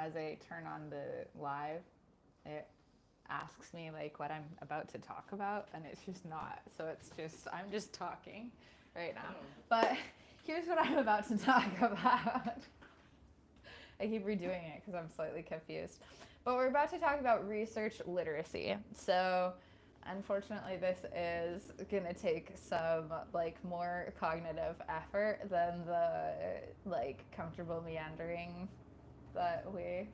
as I turn on the live, it asks me like what I'm about to talk about, and it's just not. So it's just, I'm just talking right now. But here's what I'm about to talk about. I keep redoing it because I'm slightly confused. But we're about to talk about research literacy. So unfortunately, this is going to take some like more cognitive effort than the like comfortable meandering that we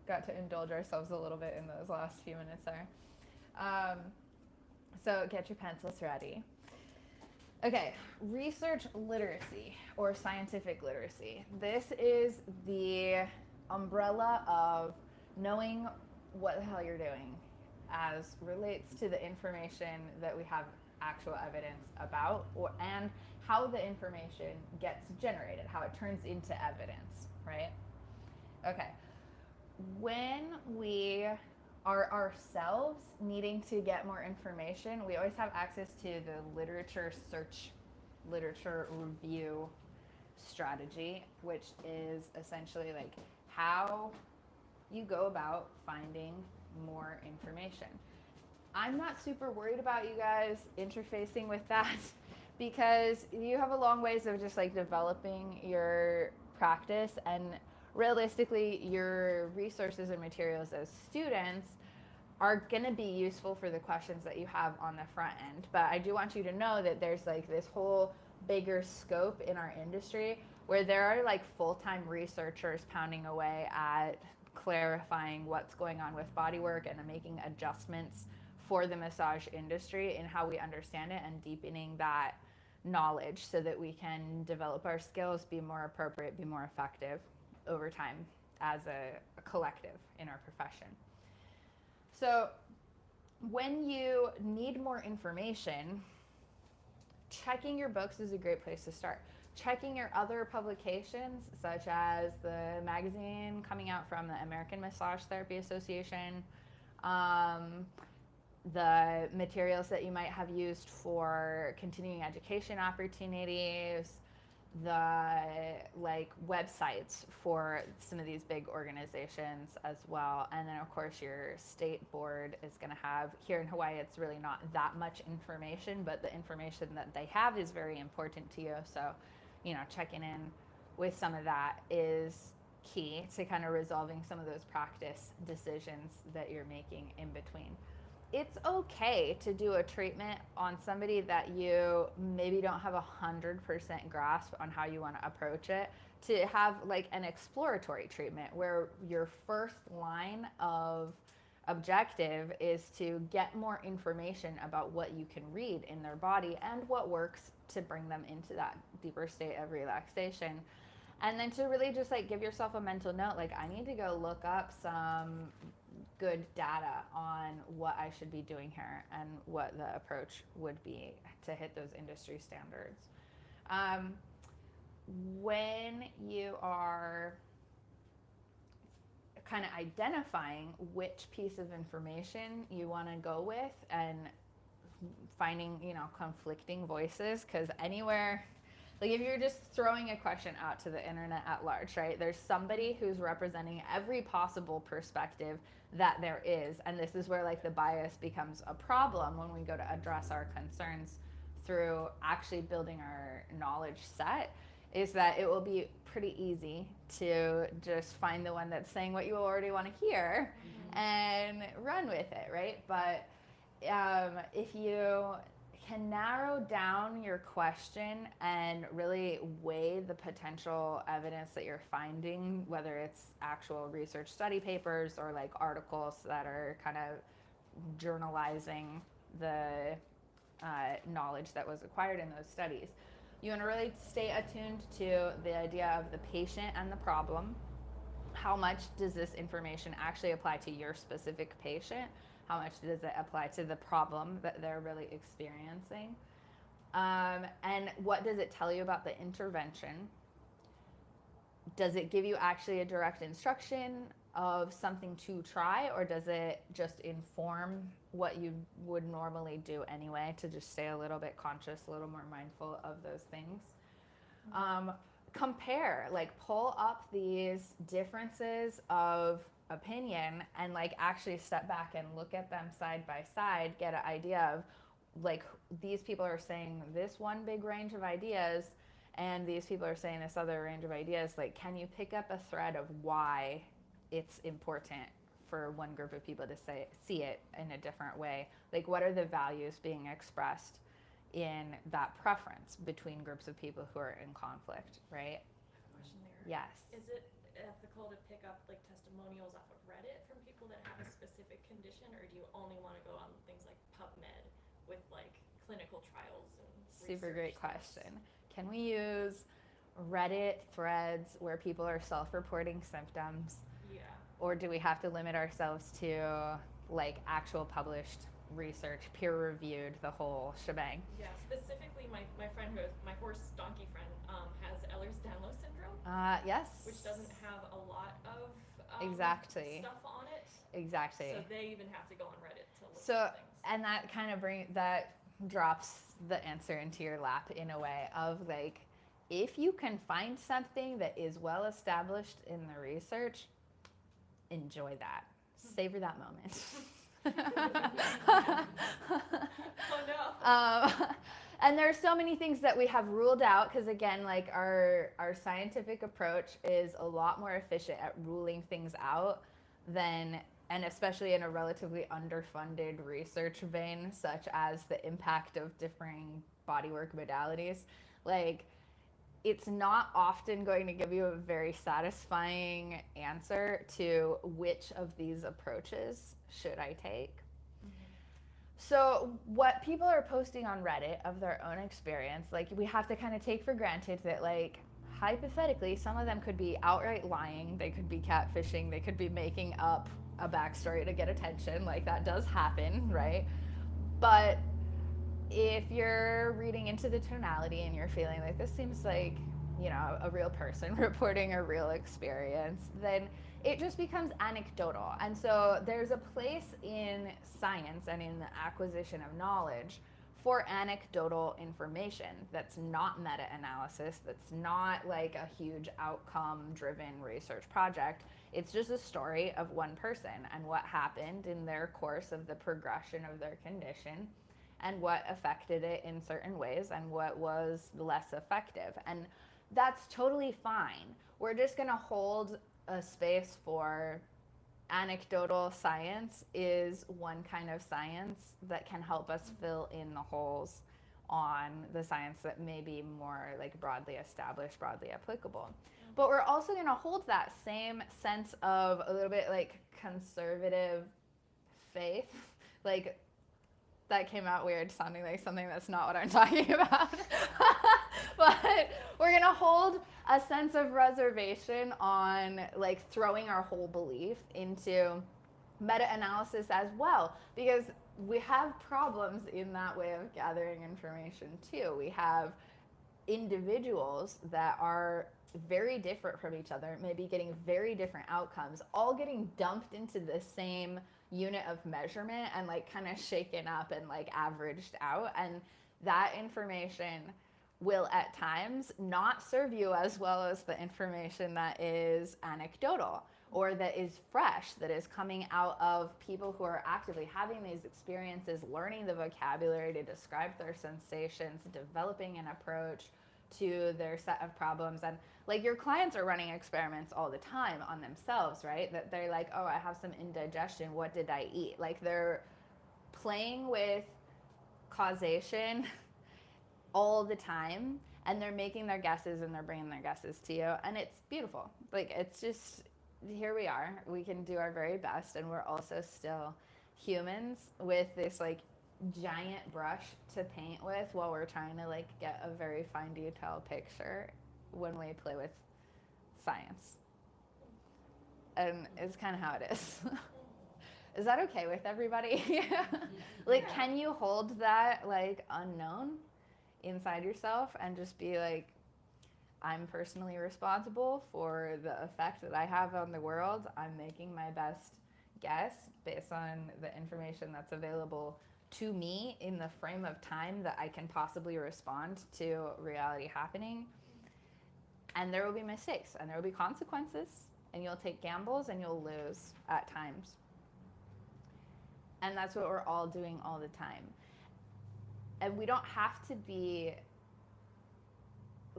got to indulge ourselves a little bit in those last few minutes there. So get your pencils ready. Okay, research literacy or scientific literacy. This is the umbrella of knowing what the hell you're doing as relates to the information that we have actual evidence about, and how the information gets generated, how it turns into evidence, right? Okay. When we are ourselves needing to get more information, we always have access to the literature search, literature review strategy, which is essentially like how you go about finding more information. I'm not super worried about you guys interfacing with that because you have a long ways of just like developing your practice, and realistically your resources and materials as students are going to be useful for the questions that you have on the front end. But I do want you to know that there's like this whole bigger scope in our industry where there are like full-time researchers pounding away at clarifying what's going on with bodywork and making adjustments for the massage industry and how we understand it, and deepening that knowledge so that we can develop our skills, be more appropriate, be more effective over time as a collective in our profession. So when you need more information, checking your books is a great place to start. Checking your other publications, such as the magazine coming out from the American Massage Therapy Association, the materials that you might have used for continuing education opportunities, the like websites for some of these big organizations as well. And then of course your state board is going to have, here in Hawaii it's really not that much information, but the information that they have is very important to you. So, you know, checking in with some of that is key to kind of resolving some of those practice decisions that you're making in between. It's okay to do a treatment on somebody that you maybe don't have 100% grasp on how you want to approach it, to have like an exploratory treatment where your first line of objective is to get more information about what you can read in their body and what works to bring them into that deeper state of relaxation. And then to really just like give yourself a mental note, like I need to go look up some good data on what I should be doing here and what the approach would be to hit those industry standards. When you are kind of identifying which piece of information you want to go with and finding, you know, conflicting voices, because anywhere, like if you're just throwing a question out to the internet at large, right, there's somebody who's representing every possible perspective that there is, and this is where like the bias becomes a problem when we go to address our concerns through actually building our knowledge set, is that it will be pretty easy to just find the one that's saying what you already want to hear and run with it, right? But if you can narrow down your question and really weigh the potential evidence that you're finding, whether it's actual research study papers or like articles that are kind of journalizing the knowledge that was acquired in those studies, you want to really stay attuned to the idea of the patient and the problem. How much does this information actually apply to your specific patient? How much does it apply to the problem that they're really experiencing? And what does it tell you about the intervention? Does it give you actually a direct instruction of something to try, or does it just inform what you would normally do anyway, to just stay a little bit conscious, a little more mindful of those things? compare, like pull up these differences of opinion and like actually step back and look at them side by side, get an idea of like these people are saying this one big range of ideas and these people are saying this other range of ideas. Like, can you pick up a thread of why it's important for one group of people to see it in a different way? Like, what are the values being expressed in that preference between groups of people who are in conflict, right? I have a question there. Yes. Is it ethical to pick up like testimonials off of Reddit from people that have a specific condition, or do you only want to go on things like PubMed with like clinical trials and Super great stuff? question. Can we use Reddit threads where people are self-reporting symptoms? Yeah. Or do we have to limit ourselves to like actual published research, peer-reviewed, the whole shebang? Yeah, specifically my friend who is my horse donkey friend has Ehlers-Danlos syndrome. Yes. Which doesn't have a lot of exactly stuff on it. Exactly. So they even have to go on Reddit to look so at things. And that kind of drops the answer into your lap in a way of like, if you can find something that is well established in the research, enjoy that. Savor that moment. Oh no. And there are so many things that we have ruled out because again, like our scientific approach is a lot more efficient at ruling things out than, and especially in a relatively underfunded research vein, such as the impact of differing bodywork modalities. Like, it's not often going to give you a very satisfying answer to which of these approaches should I take. So what people are posting on Reddit of their own experience, like we have to kind of take for granted that like hypothetically some of them could be outright lying, they could be catfishing, they could be making up a backstory to get attention, like that does happen, right? But if you're reading into the tonality and you're feeling like this seems like, you know, a real person reporting a real experience, then it just becomes anecdotal. And so there's a place in science and in the acquisition of knowledge for anecdotal information that's not meta-analysis, that's not like a huge outcome-driven research project. It's just a story of one person and what happened in their course of the progression of their condition and what affected it in certain ways and what was less effective. And that's totally fine. We're just going to hold a space for anecdotal science is one kind of science that can help us fill in the holes on the science that may be more like broadly established, broadly applicable. But we're also going to hold that same sense of a little bit like conservative faith, like that came out weird, sounding like something that's not what I'm talking about. But we're going to hold a sense of reservation on like throwing our whole belief into meta-analysis as well, because we have problems in that way of gathering information too. We have individuals that are very different from each other, maybe getting very different outcomes, all getting dumped into the same unit of measurement and like kind of shaken up and like averaged out. And that information will at times not serve you as well as the information that is anecdotal or that is fresh, that is coming out of people who are actively having these experiences, learning the vocabulary to describe their sensations, developing an approach to their set of problems. And like your clients are running experiments all the time on themselves, right? That they're like, oh, I have some indigestion, what did I eat? Like they're playing with causation all the time, and they're making their guesses and they're bringing their guesses to you, and it's beautiful. Like it's just, here we are, we can do our very best, and we're also still humans with this like giant brush to paint with while we're trying to like get a very fine detail picture when we play with science. And it's kind of how it is. Is that okay with everybody? Like, can you hold that like unknown inside yourself and just be like, I'm personally responsible for the effect that I have on the world. I'm making my best guess based on the information that's available to me in the frame of time that I can possibly respond to reality happening. And there will be mistakes and there will be consequences, and you'll take gambles and you'll lose at times. And that's what we're all doing all the time. And we don't have to be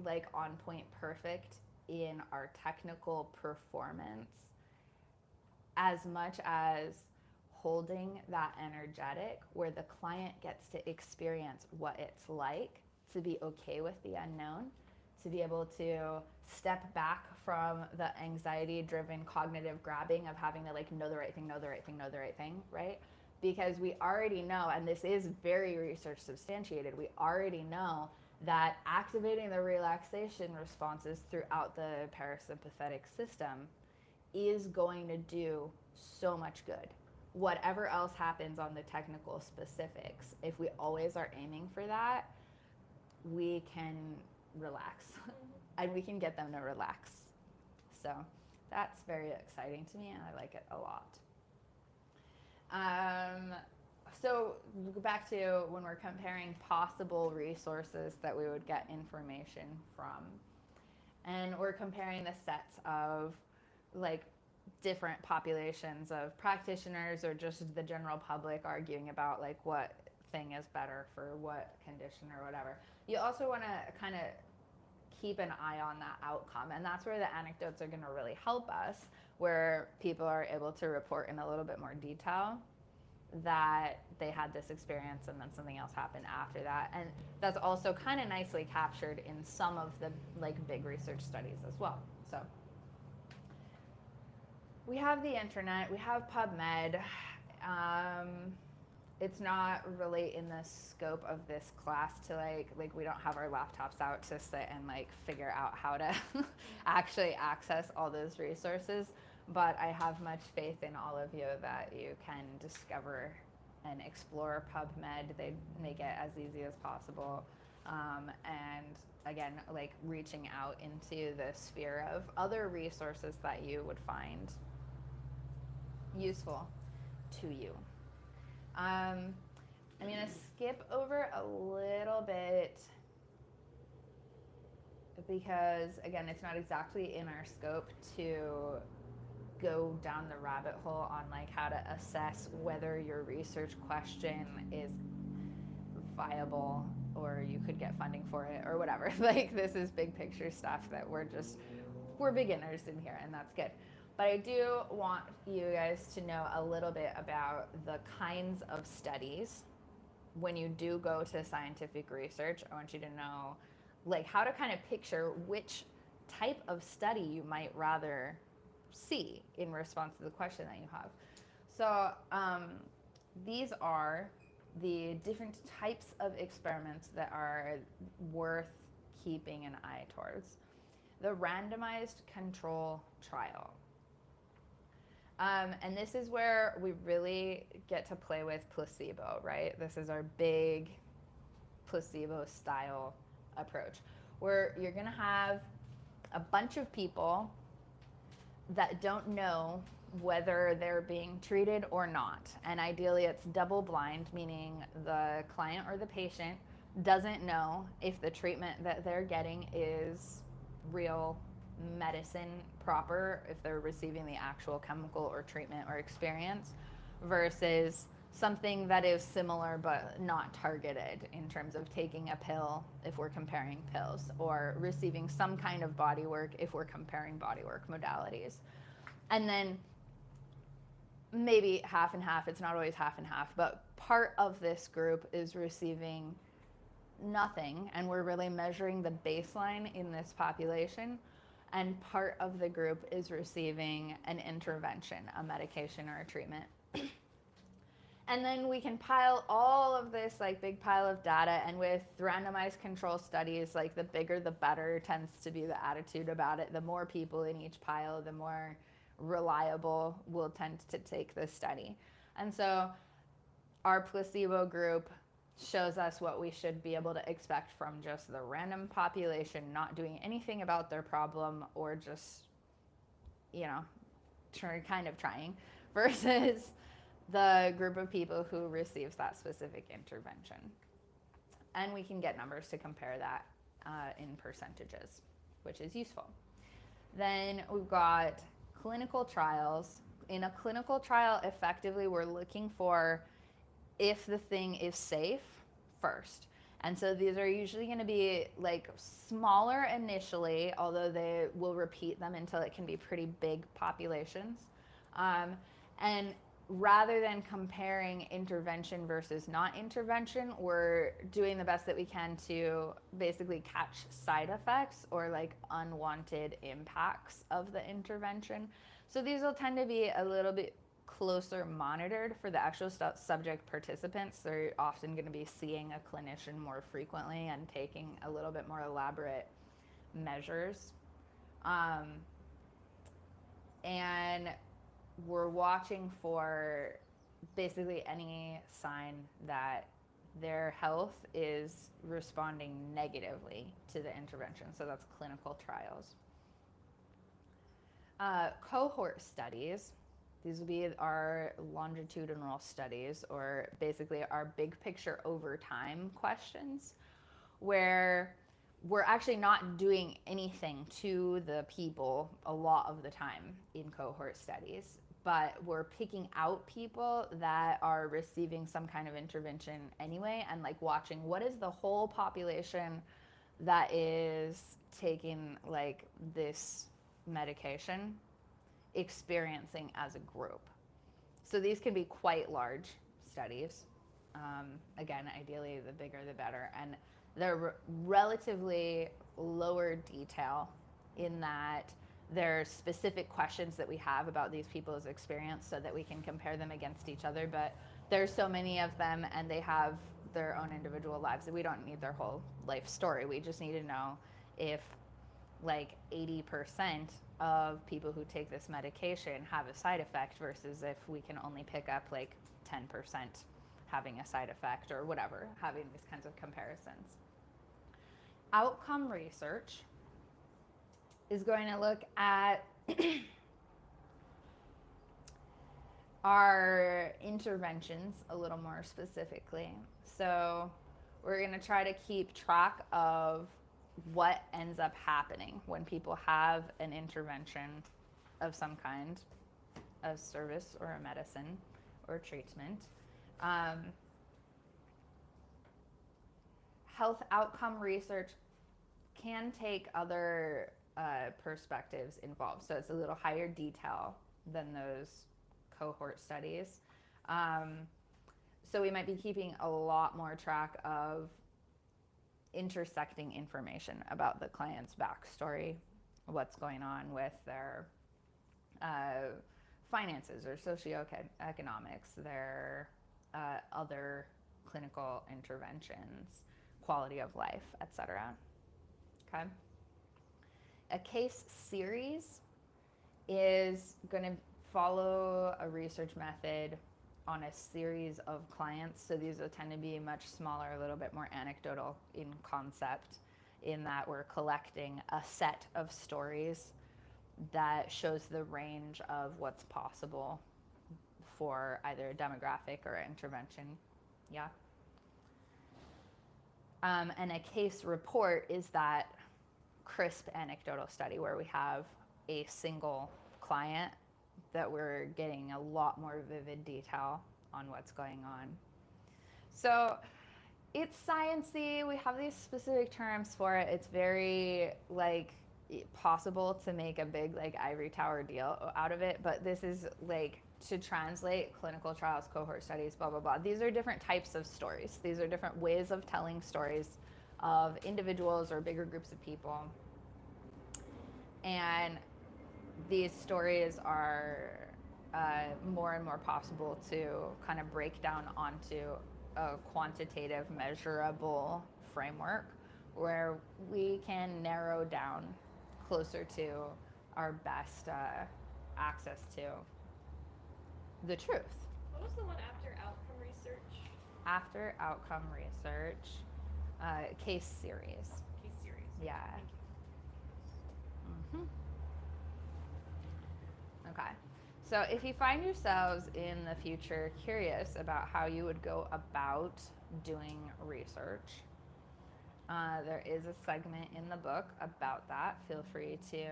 like on point perfect in our technical performance as much as holding that energetic where the client gets to experience what it's like to be okay with the unknown, to be able to step back from the anxiety driven cognitive grabbing of having to like know the right thing, right? Because we already know, and this is very research substantiated, we already know that activating the relaxation responses throughout the parasympathetic system is going to do so much good. Whatever else happens on the technical specifics, if we always are aiming for that, we can relax and we can get them to relax. So that's very exciting to me and I like it a lot. So back to when we're comparing possible resources that we would get information from, and we're comparing the sets of like different populations of practitioners or just the general public arguing about like what thing is better for what condition or whatever. You also want to kind of keep an eye on that outcome, and that's where the anecdotes are going to really help us, where people are able to report in a little bit more detail that they had this experience and then something else happened after that. And that's also kind of nicely captured in some of the like big research studies as well. So we have the internet, we have PubMed. It's not really in the scope of this class to like we don't have our laptops out to sit and like figure out how to actually access all those resources. But I have much faith in all of you that you can discover and explore PubMed. They make it as easy as possible. And again, like reaching out into the sphere of other resources that you would find useful to you. I'm going to skip over a little bit because, again, it's not exactly in our scope to go down the rabbit hole on like how to assess whether your research question is viable or you could get funding for it or whatever. Like this is big picture stuff that we're beginners in here, and that's good. But I do want you guys to know a little bit about the kinds of studies when you do go to scientific research. I want you to know like how to kind of picture which type of study you might rather see in response to the question that you have. So these are the different types of experiments that are worth keeping an eye towards. The randomized control trial. And this is where we really get to play with placebo, right? This is our big placebo style approach, where you're gonna have a bunch of people that don't know whether they're being treated or not. And ideally it's double blind, meaning the client or the patient doesn't know if the treatment that they're getting is real medicine proper, if they're receiving the actual chemical or treatment or experience, versus something that is similar but not targeted in terms of taking a pill if we're comparing pills, or receiving some kind of body work if we're comparing body work modalities. And then maybe half and half, it's not always half and half, but part of this group is receiving nothing, and we're really measuring the baseline in this population, and part of the group is receiving an intervention, a medication or a treatment. And then we can pile all of this like big pile of data, and with randomized control studies, like the bigger the better tends to be the attitude about it. The more people in each pile, the more reliable we'll tend to take this study. And so our placebo group shows us what we should be able to expect from just the random population not doing anything about their problem, or just, you know, kind of trying, versus the group of people who receives that specific intervention. And we can get numbers to compare that in percentages which is useful. Then we've got clinical trials. In a clinical trial, effectively, we're looking for if the thing is safe first. And so these are usually going to be like smaller initially, although they will repeat them until it can be pretty big populations. And rather than comparing intervention versus not intervention, we're doing the best that we can to basically catch side effects or like unwanted impacts of the intervention. So these will tend to be a little bit closer monitored for the actual subject participants. They're often going to be seeing a clinician more frequently and taking a little bit more elaborate measures. And we're watching for basically any sign that their health is responding negatively to the intervention. So that's clinical trials. Cohort studies. These will be our longitudinal studies, or basically our big picture over time questions, where we're actually not doing anything to the people a lot of the time in cohort studies, but we're picking out people that are receiving some kind of intervention anyway, and like watching what is the whole population that is taking like this medication experiencing as a group. So these can be quite large studies. Again, ideally the bigger the better. And they're relatively lower detail in that there are specific questions that we have about these people's experience so that we can compare them against each other. But there's so many of them and they have their own individual lives that we don't need their whole life story. We just need to know if like 80% of people who take this medication have a side effect versus if we can only pick up like 10% having a side effect or whatever, having these kinds of comparisons. Outcome research is going to look at our interventions a little more specifically. So we're going to try to keep track of what ends up happening when people have an intervention of some kind of service or a medicine or treatment. Health outcome research can take other perspectives involved, so it's a little higher detail than those cohort studies. So we might be keeping a lot more track of intersecting information about the client's backstory, what's going on with their finances or socioeconomics, their other clinical interventions, quality of life, etc. Okay. A case series is going to follow a research method on a series of clients. So these will tend to be much smaller, a little bit more anecdotal in concept, in that we're collecting a set of stories that shows the range of what's possible for either a demographic or intervention. Yeah. And a case report is that crisp anecdotal study where we have a single client that we're getting a lot more vivid detail on what's going on. So it's sciencey. We have these specific terms for it. It's very like possible to make a big like ivory tower deal out of it, but this is like to translate clinical trials, cohort studies, blah, blah, blah. These are different types of stories. These are different ways of telling stories of individuals or bigger groups of people. And these stories are more and more possible to kind of break down onto a quantitative, measurable framework where we can narrow down closer to our best access to the truth. What was the one after outcome research? After outcome research, case series. Case series. Yeah. Mm-hmm. Okay. So if you find yourselves in the future curious about how you would go about doing research, There is a segment in the book about that. Feel free to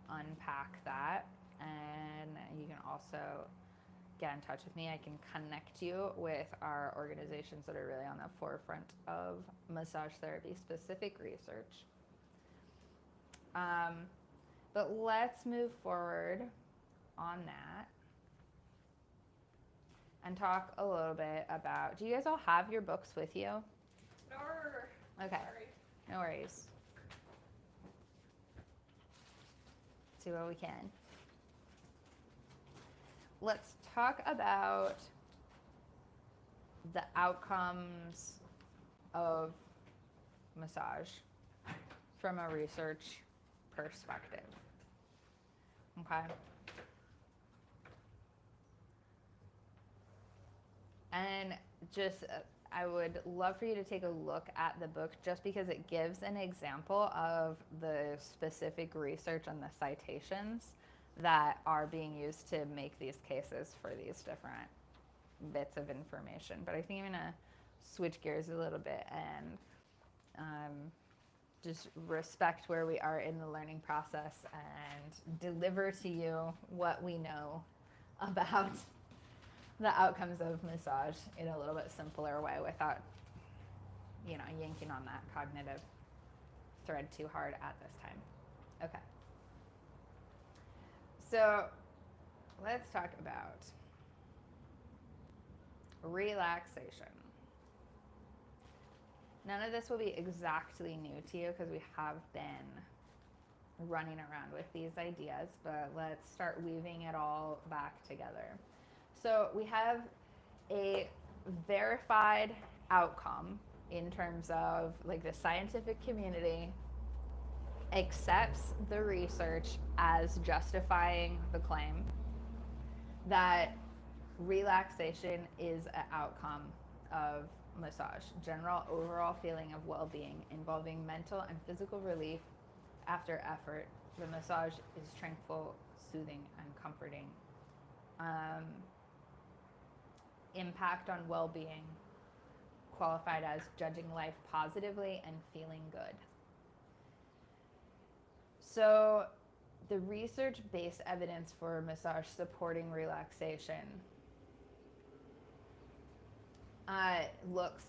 unpack that. And you can also get in touch with me. I can connect you with our organizations that are really on the forefront of massage therapy specific research. But let's move forward on that and talk a little bit about, do you guys all have your books with you? No. Okay. Sorry. No worries. Let's see what we can. Let's talk about the outcomes of massage from a research perspective. Okay. And just, I would love for you to take a look at the book just because it gives an example of the specific research and the citations that are being used to make these cases for these different bits of information. But I think I'm going to switch gears a little bit and just respect where we are in the learning process and deliver to you what we know about the outcomes of massage in a little bit simpler way without, yanking on that cognitive thread too hard at this time. Okay. So let's talk about relaxation. None of this will be exactly new to you because we have been running around with these ideas, but let's start weaving it all back together. So we have a verified outcome in terms of like the scientific community accepts the research as justifying the claim that relaxation is an outcome of massage. General overall feeling of well-being involving mental and physical relief after effort. The massage is tranquil, soothing, and comforting. Impact on well-being qualified as judging life positively and feeling good. So the research-based evidence for massage supporting relaxation looks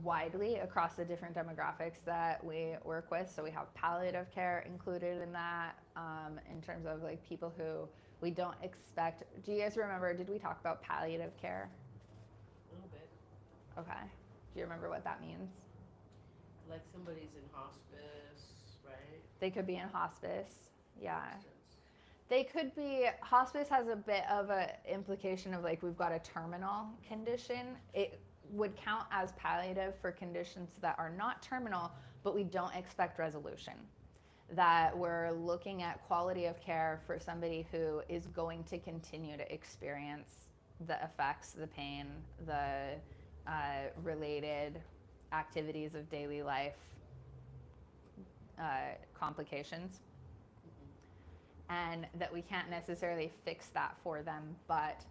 widely across the different demographics that we work with. So we have palliative care included in that, in terms of like people who we don't expect. Do you guys remember, did we talk about palliative care? A little bit. Okay. Do you remember what that means? Like somebody's in hospice, right? They could be in hospice. Yeah. For instance. They could be, hospice has a bit of an implication of like we've got a terminal condition. It would count as palliative for conditions that are not terminal, but we don't expect resolution. That we're looking at quality of care for somebody who is going to continue to experience the effects, the pain, the related activities of daily life, complications. And that we can't necessarily fix that for them, but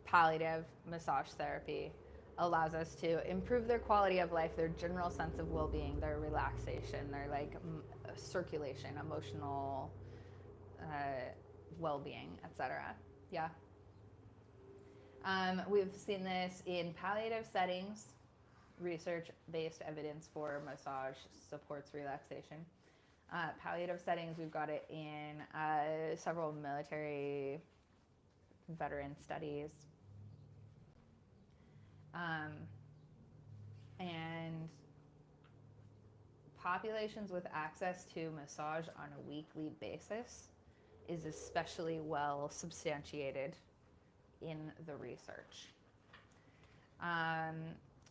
palliative massage therapy allows us to improve their quality of life, their general sense of well-being, their relaxation, their like circulation, emotional well-being, etc. Yeah. We've seen this in palliative settings. Research-based evidence for massage supports relaxation. Palliative settings, we've got it in several military veteran studies. And populations with access to massage on a weekly basis is especially well substantiated in the research.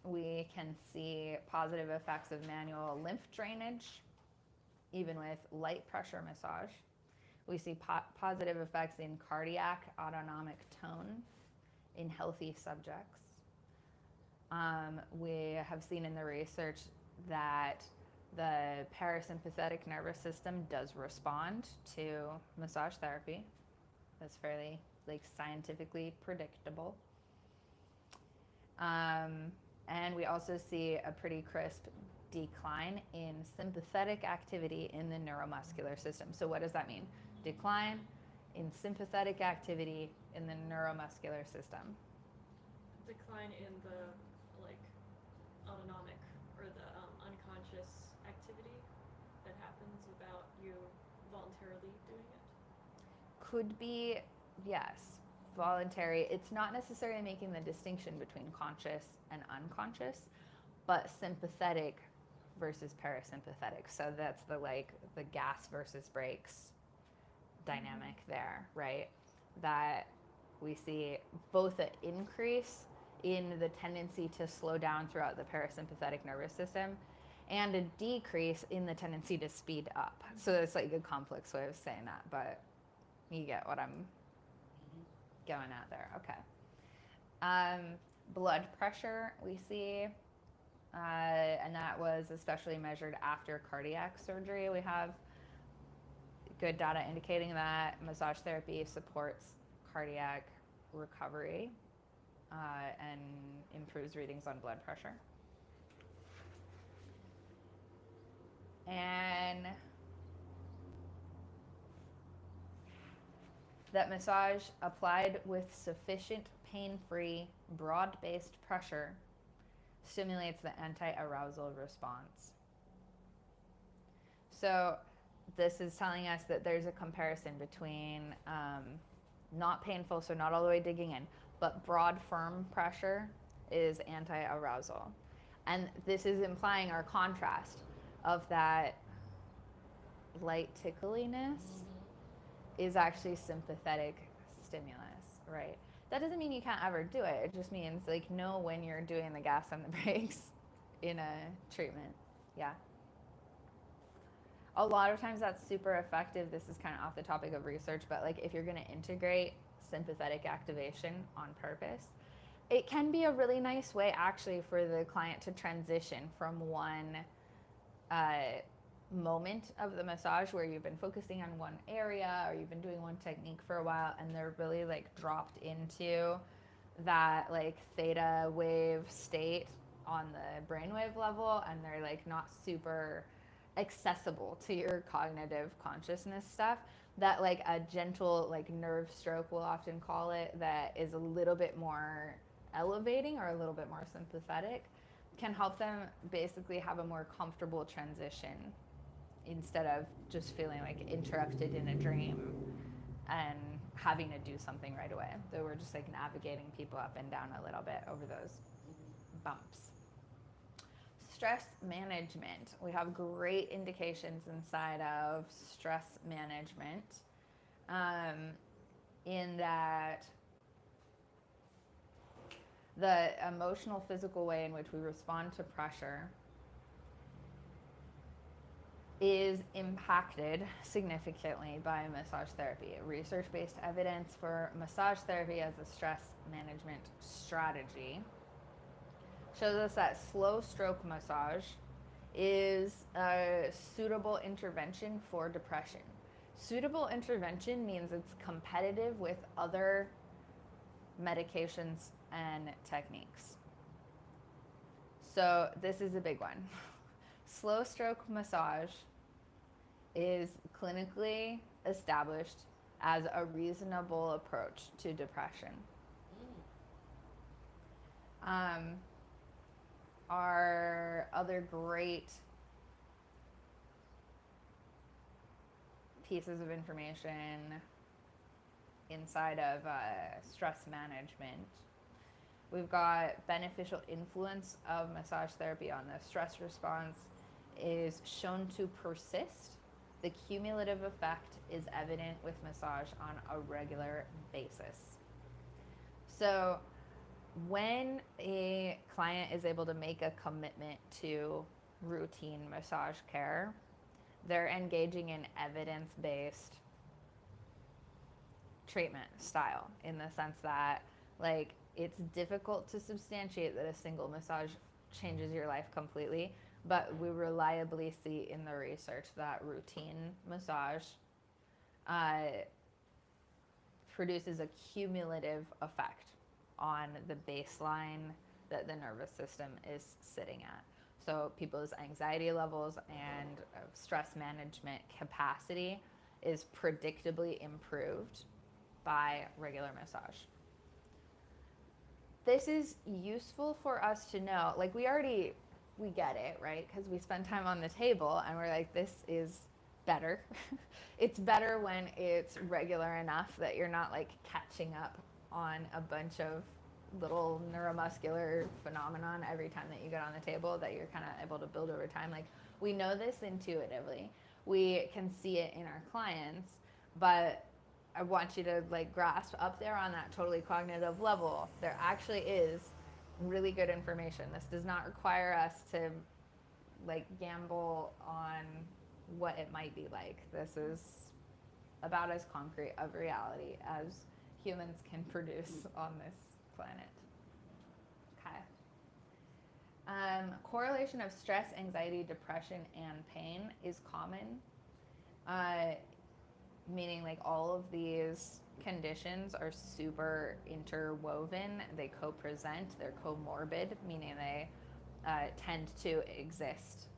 We can see positive effects of manual lymph drainage, even with light pressure massage. We see positive effects in cardiac autonomic tone in healthy subjects. We have seen in the research that the parasympathetic nervous system does respond to massage therapy. That's fairly scientifically predictable. And we also see a pretty crisp decline in sympathetic activity in the neuromuscular system. So what does that mean? Decline in sympathetic activity in the neuromuscular system. Decline in the like autonomic or the unconscious activity that happens without you voluntarily doing it? Could be, yes, voluntary. It's not necessarily making the distinction between conscious and unconscious, but sympathetic versus parasympathetic. So that's the gas versus brakes dynamic there, right? That we see both an increase in the tendency to slow down throughout the parasympathetic nervous system and a decrease in the tendency to speed up. So it's like a complex way of saying that, but you get what I'm going at there. Okay. Blood pressure we see, and that was especially measured after cardiac surgery. We have good data indicating that massage therapy supports cardiac recovery and improves readings on blood pressure. And that massage applied with sufficient pain-free, broad-based pressure stimulates the anti-arousal response. So this is telling us that there's a comparison between not painful, so not all the way digging in, but broad, firm pressure is anti-arousal. And this is implying our contrast of that light tickliness is actually sympathetic stimulus, right? That doesn't mean you can't ever do it. It just means like know when you're doing the gas and the brakes in a treatment. Yeah. A lot of times that's super effective. This is kind of off the topic of research, but like if you're going to integrate sympathetic activation on purpose, it can be a really nice way actually for the client to transition from one moment of the massage where you've been focusing on one area or you've been doing one technique for a while and they're really like dropped into that like theta wave state on the brainwave level and they're like not super accessible to your cognitive consciousness stuff, that like a gentle like nerve stroke, we'll often call it, that is a little bit more elevating or a little bit more sympathetic can help them basically have a more comfortable transition instead of just feeling like interrupted in a dream and having to do something right away. So we're just like navigating people up and down a little bit over those bumps. Stress management. We have great indications inside of stress management in that the emotional, physical way in which we respond to pressure is impacted significantly by massage therapy. Research-based evidence for massage therapy as a stress management strategy shows us that slow stroke massage is a suitable intervention for depression. Suitable intervention means it's competitive with other medications and techniques. So this is a big one. Slow stroke massage is clinically established as a reasonable approach to depression. Our other great pieces of information inside of stress management. We've got beneficial influence of massage therapy on the stress response is shown to persist. The cumulative effect is evident with massage on a regular basis. So when a client is able to make a commitment to routine massage care, they're engaging in evidence-based treatment style in the sense that like it's difficult to substantiate that a single massage changes your life completely, but we reliably see in the research that routine massage produces a cumulative effect on the baseline that the nervous system is sitting at. So people's anxiety levels and stress management capacity is predictably improved by regular massage. This is useful for us to know. Like we get it, right? Because we spend time on the table and we're like, this is better. It's better when it's regular enough that you're not like catching up on a bunch of little neuromuscular phenomenon every time that you get on the table that you're kind of able to build over time. Like we know this intuitively. We can see it in our clients, but I want you to like grasp up there on that totally cognitive level. There actually is really good information. This does not require us to like gamble on what it might be like. This is about as concrete of reality as humans can produce on this planet. Okay. Correlation of stress, anxiety, depression, and pain is common, meaning like all of these conditions are super interwoven. They co-present, they're comorbid, meaning they tend to exist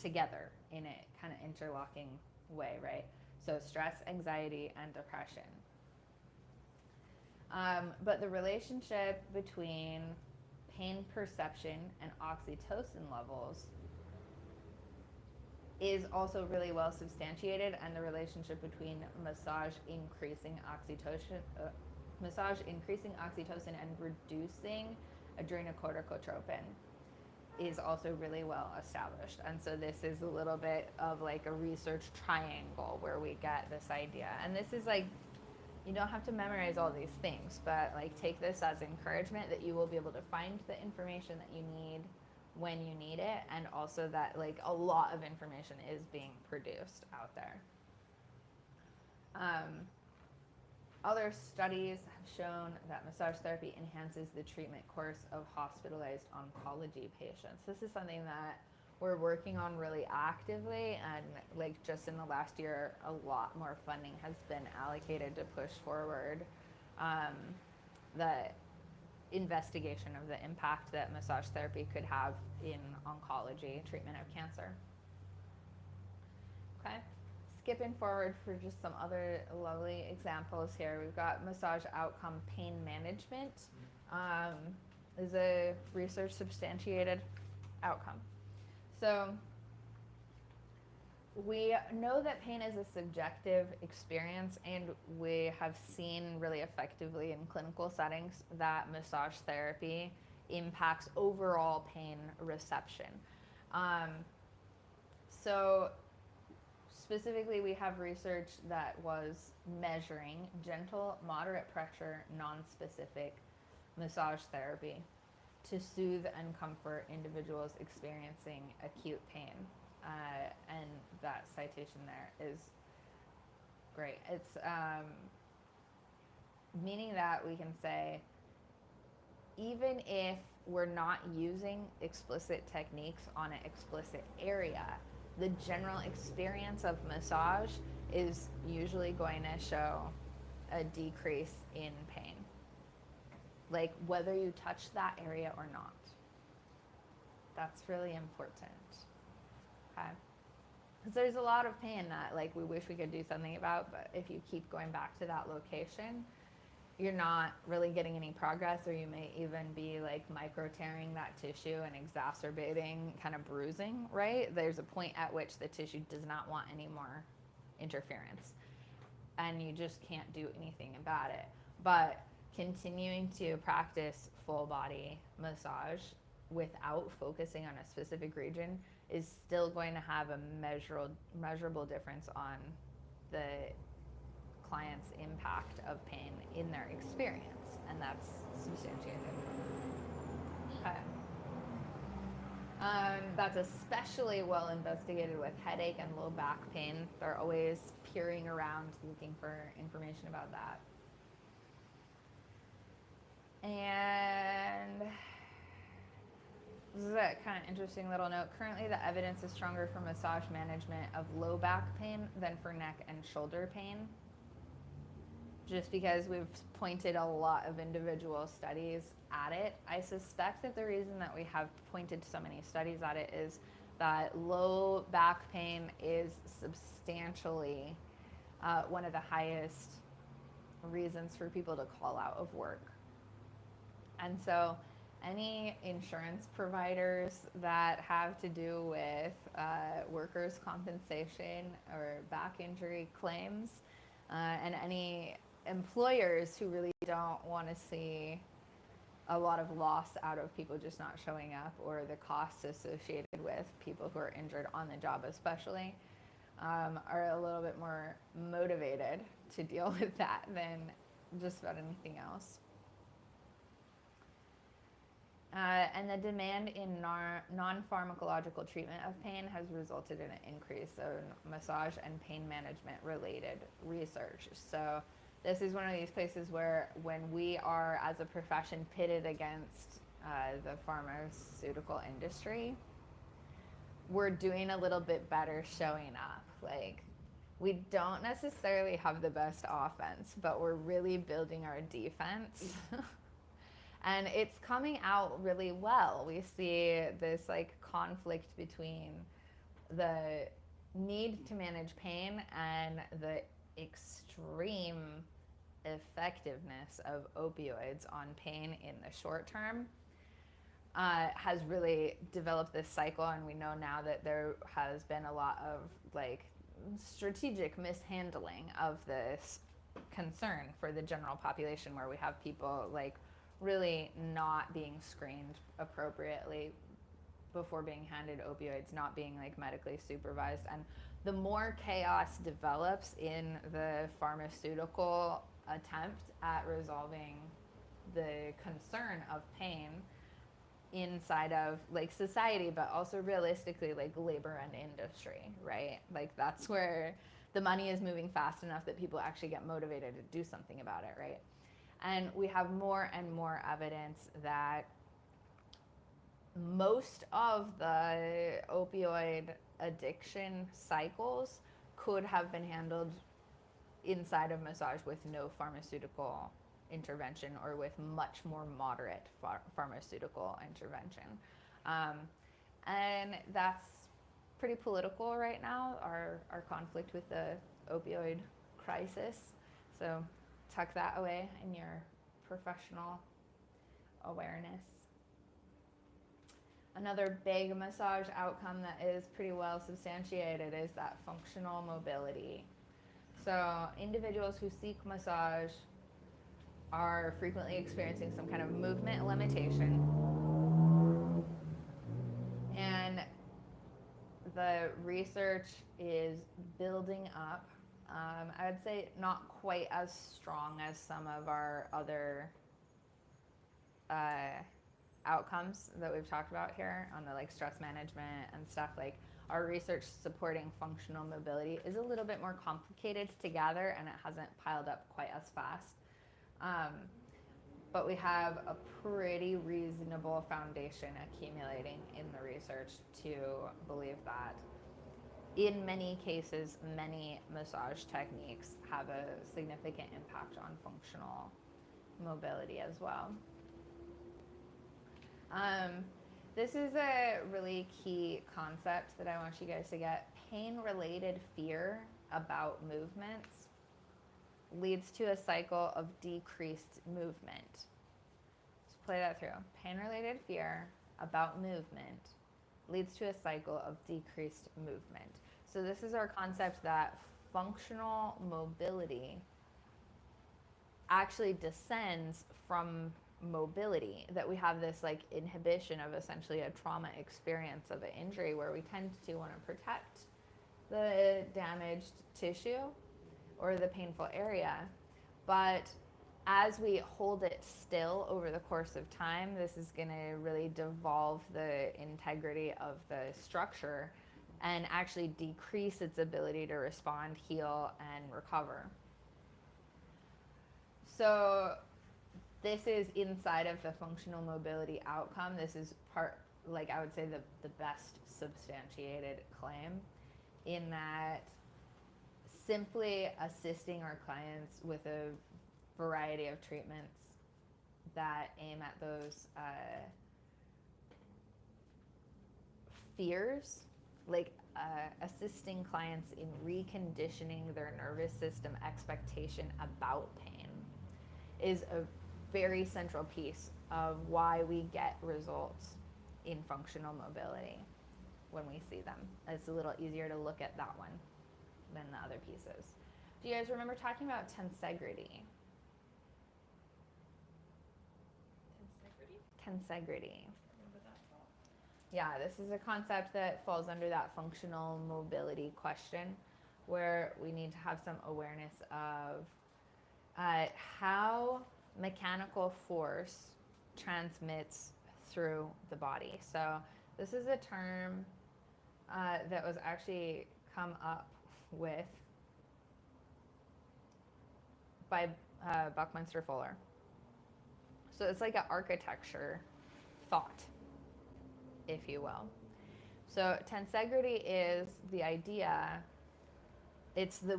together in a kind of interlocking way, right? So stress, anxiety, and depression. But the relationship between pain perception and oxytocin levels is also really well substantiated, and the relationship between massage increasing oxytocin and reducing adrenocorticotropin is also really well established. And so this is a little bit of like a research triangle where we get this idea. And this is like, you don't have to memorize all these things, but like take this as encouragement that you will be able to find the information that you need when you need it, and also that like a lot of information is being produced out there. Other studies have shown that massage therapy enhances the treatment course of hospitalized oncology patients. This is something that we're working on really actively, and like just in the last year, a lot more funding has been allocated to push forward the investigation of the impact that massage therapy could have in oncology treatment of cancer. Okay. Skipping forward for just some other lovely examples here. We've got massage outcome pain management is a research substantiated outcome. So we know that pain is a subjective experience, and we have seen really effectively in clinical settings that massage therapy impacts overall pain reception. So specifically, we have research that was measuring gentle, moderate pressure, non-specific massage therapy to soothe and comfort individuals experiencing acute pain. And that citation there is great. It's meaning that we can say, even if we're not using explicit techniques on an explicit area, the general experience of massage is usually going to show a decrease in pain, like whether you touch that area or not. That's really important. Okay. Because there's a lot of pain that like we wish we could do something about, but if you keep going back to that location, you're not really getting any progress, or you may even be like micro tearing that tissue and exacerbating kind of bruising, right? There's a point at which the tissue does not want any more interference, and you just can't do anything about it. But continuing to practice full body massage without focusing on a specific region is still going to have a measurable difference on the client's impact of pain in their experience, and that's substantiated. Okay. That's especially well investigated with headache and low back pain. They're always peering around looking for information about that. And this is a kind of interesting little note. Currently, the evidence is stronger for massage management of low back pain than for neck and shoulder pain. just because we've pointed a lot of individual studies at it. I suspect that the reason that we have pointed so many studies at it is that low back pain is substantially one of the highest reasons for people to call out of work. And so any insurance providers that have to do with workers' compensation or back injury claims, and any employers who really don't want to see a lot of loss out of people just not showing up, or the costs associated with people who are injured on the job especially, are a little bit more motivated to deal with that than just about anything else. And the demand in non-pharmacological treatment of pain has resulted in an increase in massage and pain management related research. So this is one of these places where when we are as a profession pitted against the pharmaceutical industry, we're doing a little bit better showing up. Like, we don't necessarily have the best offense, but we're really building our defense. And it's coming out really well. We see this like conflict between the need to manage pain and the extreme effectiveness of opioids on pain in the short term. Has really developed this cycle, and we know now that there has been a lot of like strategic mishandling of this concern for the general population, where we have people like really not being screened appropriately before being handed opioids, not being like medically supervised. And the more chaos develops in the pharmaceutical attempt at resolving the concern of pain inside of like society, but also realistically like labor and industry, right? Like that's where the money is moving fast enough that people actually get motivated to do something about it, right? And we have more and more evidence that most of the opioid addiction cycles could have been handled inside of massage with no pharmaceutical intervention, or with much more moderate pharmaceutical intervention. And that's pretty political right now, our conflict with the opioid crisis. So tuck that away in your professional awareness. Another big massage outcome that is pretty well substantiated is that functional mobility. So individuals who seek massage are frequently experiencing some kind of movement limitation. And the research is building up. I would say not quite as strong as some of our other outcomes that we've talked about here on the like stress management and stuff. Like, our research supporting functional mobility is a little bit more complicated to gather, and it hasn't piled up quite as fast. But we have a pretty reasonable foundation accumulating in the research to believe that in many cases, many massage techniques have a significant impact on functional mobility as well. This is a really key concept that I want you guys to get. Pain-related fear about movements leads to a cycle of decreased movement. Let's play that through. Pain-related fear about movement leads to a cycle of decreased movement. So this is our concept that functional mobility actually descends from mobility, that we have this like inhibition of essentially a trauma experience of an injury, where we tend to want to protect the damaged tissue or the painful area. But as we hold it still over the course of time, this is going to really devolve the integrity of the structure and actually decrease its ability to respond, heal, and recover. So this is inside of the functional mobility outcome. This is part, like I would say, the best substantiated claim, in that simply assisting our clients with a variety of treatments that aim at those fears, like assisting clients in reconditioning their nervous system expectation about pain is a very central piece of why we get results in functional mobility when we see them. It's a little easier to look at that one than the other pieces. Do you guys remember talking about tensegrity? Tensegrity. Remember that thought? Yeah, this is a concept that falls under that functional mobility question, where we need to have some awareness of how mechanical force transmits through the body. So this is a term that was actually come up with by Buckminster Fuller. So it's like an architecture thought, if you will. So tensegrity is the idea, it's the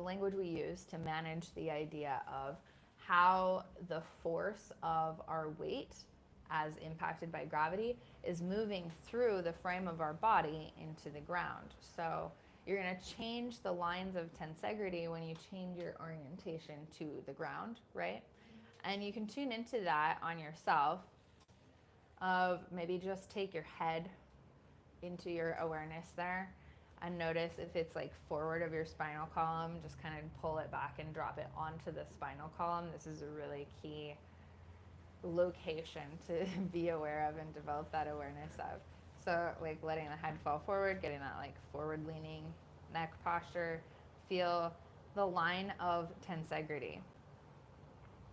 language we use to manage the idea of how the force of our weight as impacted by gravity is moving through the frame of our body into the ground. So you're going to change the lines of tensegrity when you change your orientation to the ground, right? And you can tune into that on yourself of maybe just take your head into your awareness there and notice if it's like forward of your spinal column, just kind of pull it back and drop it onto the spinal column. This is a really key location to be aware of and develop that awareness of. So like letting the head fall forward, getting that like forward leaning neck posture, feel the line of tensegrity.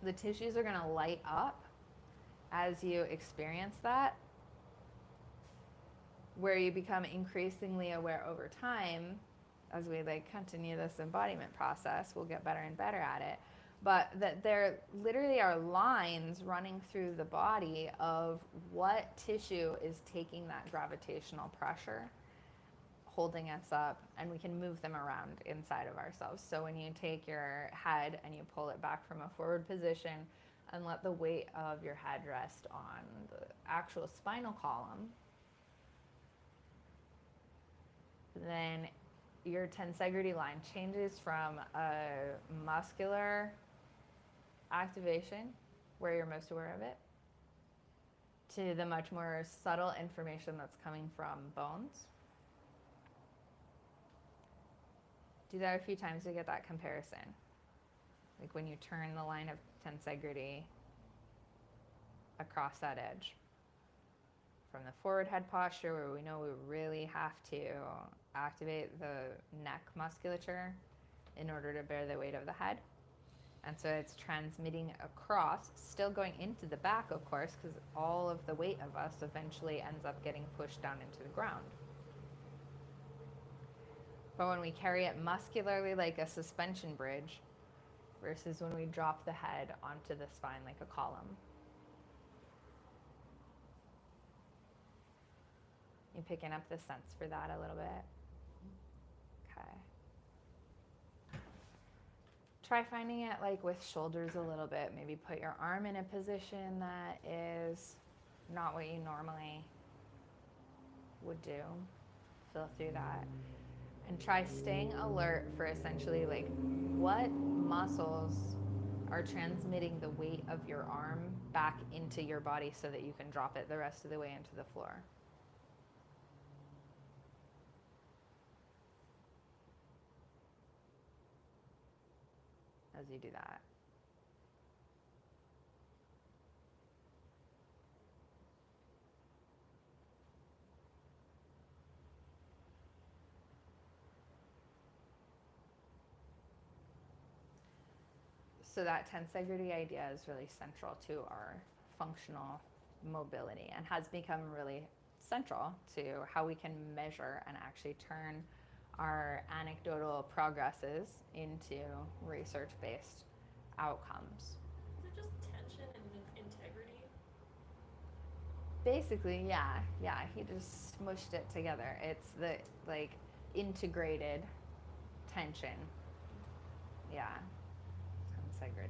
The tissues are going to light up as you experience that, where you become increasingly aware over time. As we like continue this embodiment process, we'll get better and better at it. But that there literally are lines running through the body of what tissue is taking that gravitational pressure, holding us up, and we can move them around inside of ourselves. So when you take your head and you pull it back from a forward position and let the weight of your head rest on the actual spinal column, then your tensegrity line changes from a muscular activation, where you're most aware of it, to the much more subtle information that's coming from bones. Do that a few times to get that comparison. Like when you turn the line of tensegrity across that edge. From the forward head posture, where we know we really have to activate the neck musculature in order to bear the weight of the head. And so it's transmitting across, still going into the back, of course, because all of the weight of us eventually ends up getting pushed down into the ground. But when we carry it muscularly like a suspension bridge versus when we drop the head onto the spine like a column. You picking up the sense for that a little bit? Okay. Try finding it like with shoulders a little bit. Maybe put your arm in a position that is not what you normally would do. Feel through that. And try staying alert for essentially like what muscles are transmitting the weight of your arm back into your body so that you can drop it the rest of the way into the floor. As you do that. So that tensegrity idea is really central to our functional mobility and has become really central to how we can measure and actually turn our anecdotal progresses into research-based outcomes. Is it just tension and integrity? Basically, yeah, he just smushed it together. It's the like integrated tension. Yeah, tensegrity.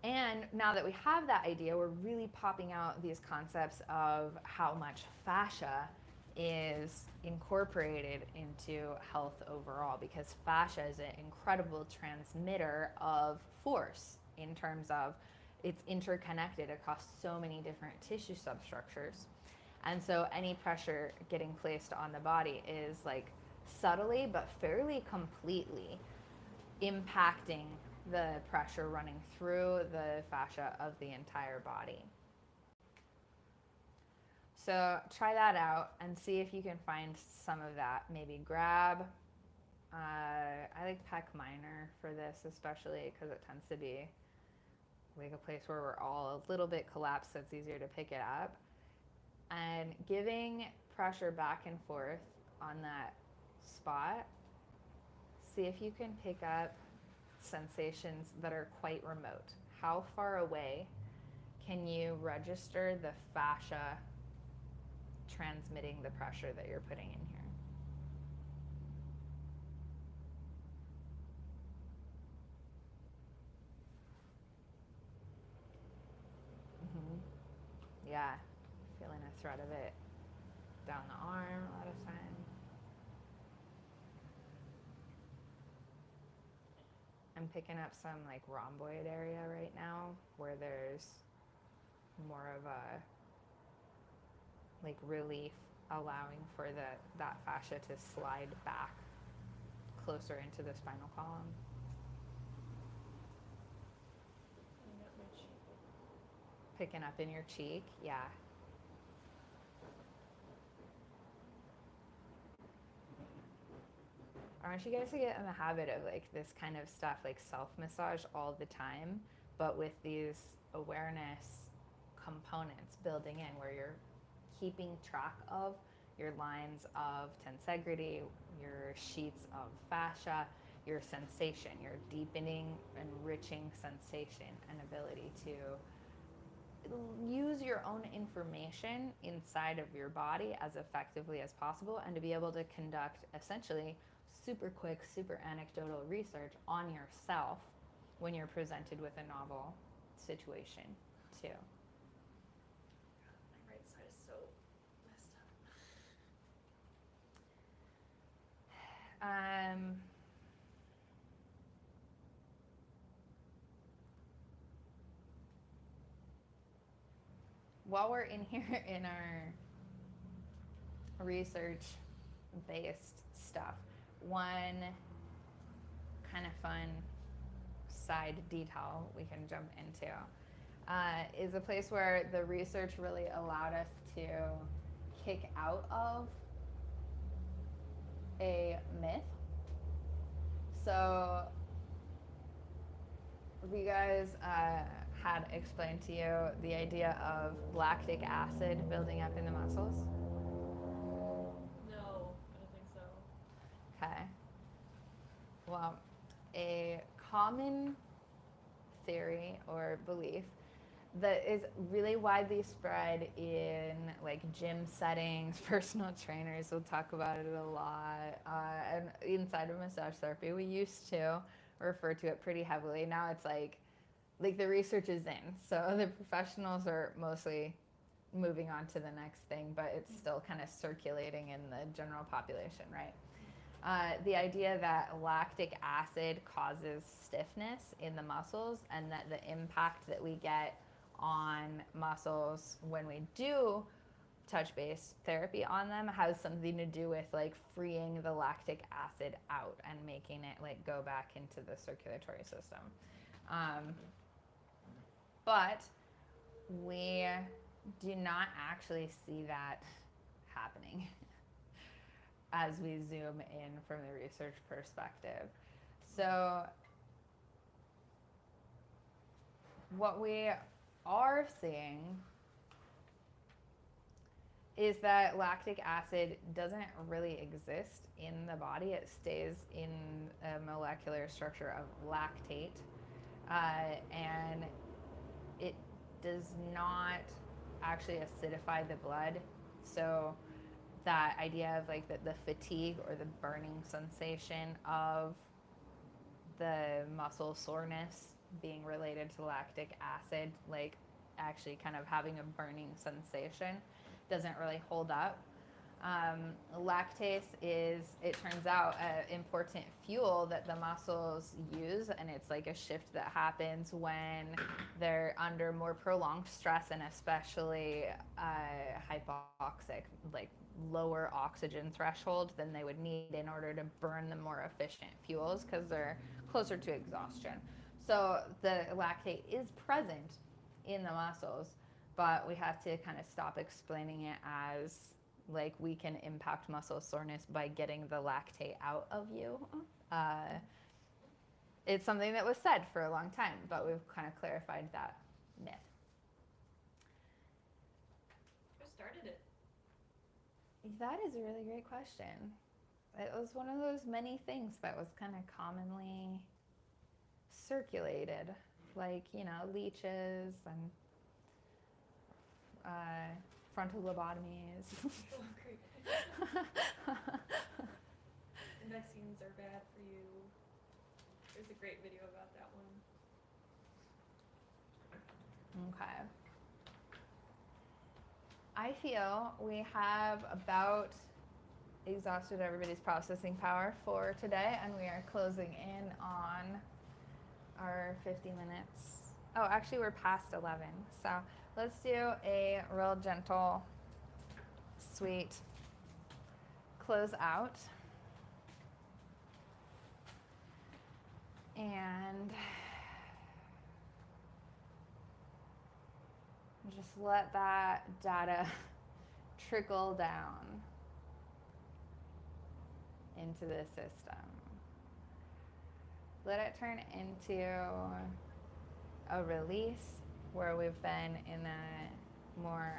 And now that we have that idea, we're really popping out these concepts of how much fascia is incorporated into health overall, because fascia is an incredible transmitter of force in terms of it's interconnected across so many different tissue substructures. And so any pressure getting placed on the body is like subtly but fairly completely impacting the pressure running through the fascia of the entire body. So try that out and see if you can find some of that. Maybe grab, I like pec minor for this especially because it tends to be like a place where we're all a little bit collapsed, so it's easier to pick it up. And giving pressure back and forth on that spot, see if you can pick up sensations that are quite remote. How far away can you register the fascia transmitting the pressure that you're putting in here? Yeah, feeling a thread of it down the arm a lot of time. I'm picking up some like rhomboid area right now where there's more of a like relief, allowing for that fascia to slide back closer into the spinal column. Picking up in your cheek, yeah. I want you guys to get in the habit of like this kind of stuff, like self-massage all the time, but with these awareness components building in where you're keeping track of your lines of tensegrity, your sheets of fascia, your sensation, your deepening, enriching sensation and ability to use your own information inside of your body as effectively as possible, and to be able to conduct essentially super quick, super anecdotal research on yourself when you're presented with a novel situation too. My right side is so messed up. While we're in here in our research-based stuff, one kind of fun side detail we can jump into is a place where the research really allowed us to kick out of a myth. So you guys had explained to you the idea of lactic acid building up in the muscles? No, I don't think so. Okay. Well, a common theory or belief that is really widely spread in like gym settings, personal trainers will talk about it a lot, and inside of massage therapy we used to refer to it pretty heavily. Now it's like the research is in, so the professionals are mostly moving on to the next thing, but it's still kind of circulating in the general population, right? The idea that lactic acid causes stiffness in the muscles, and that the impact that we get on muscles when we do touch-based therapy on them has something to do with like freeing the lactic acid out and making it like go back into the circulatory system. But we do not actually see that happening as we zoom in from the research perspective. So what we are seeing is that lactic acid doesn't really exist in the body. It stays in a molecular structure of lactate, and it does not actually acidify the blood. So that idea of like the fatigue or the burning sensation of the muscle soreness being related to lactic acid, like actually kind of having a burning sensation, doesn't really hold up. Lactase is, it turns out, an important fuel that the muscles use, and it's like a shift that happens when they're under more prolonged stress, and especially hypoxic, like lower oxygen threshold than they would need in order to burn the more efficient fuels because they're closer to exhaustion. So the lactate is present in the muscles, but we have to kind of stop explaining it as like we can impact muscle soreness by getting the lactate out of you. It's something that was said for a long time, but we've kind of clarified that myth. Who started it? That is a really great question. It was one of those many things that was kind of commonly circulated, like, you know, leeches and frontal lobotomies. Oh, great. And vaccines are bad for you. There's a great video about that one. Okay. I feel we have about exhausted everybody's processing power for today, and we are closing in on our 50 minutes. Oh, actually, we're past 11. So let's do a real gentle, sweet close out. And just let that data trickle down into the system. Let it turn into a release where we've been in a more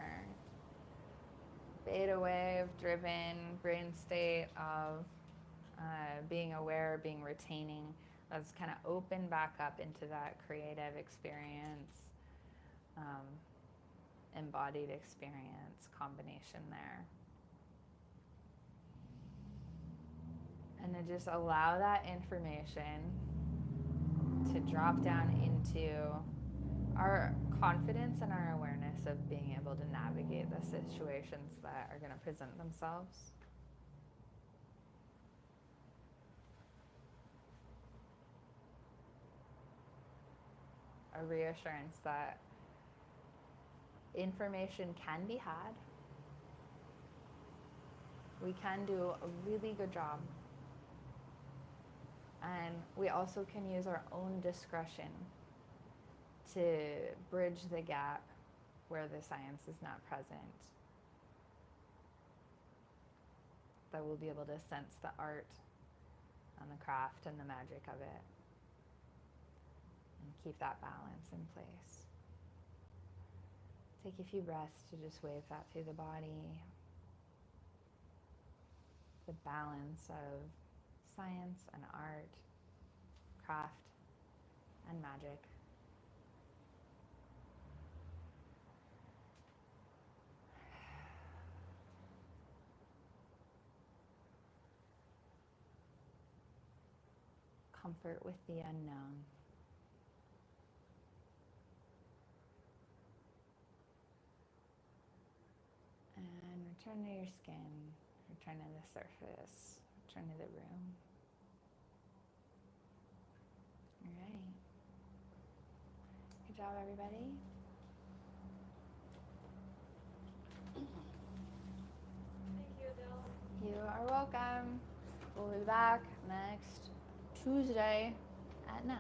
beta wave driven brain state of being aware, being retaining. Let's kind of open back up into that creative experience, embodied experience combination there. And then just allow that information to drop down into our confidence and our awareness of being able to navigate the situations that are going to present themselves. A reassurance that information can be had. We can do a really good job. And we also can use our own discretion to bridge the gap where the science is not present. That we'll be able to sense the art and the craft and the magic of it, and keep that balance in place. Take a few breaths to just wave that through the body. The balance of science and art, craft and magic. Comfort with the unknown. And return to your skin, return to the surface, return to the room. All right. Good job, everybody. Thank you, Adele. You are welcome. We'll be back next Tuesday at 9.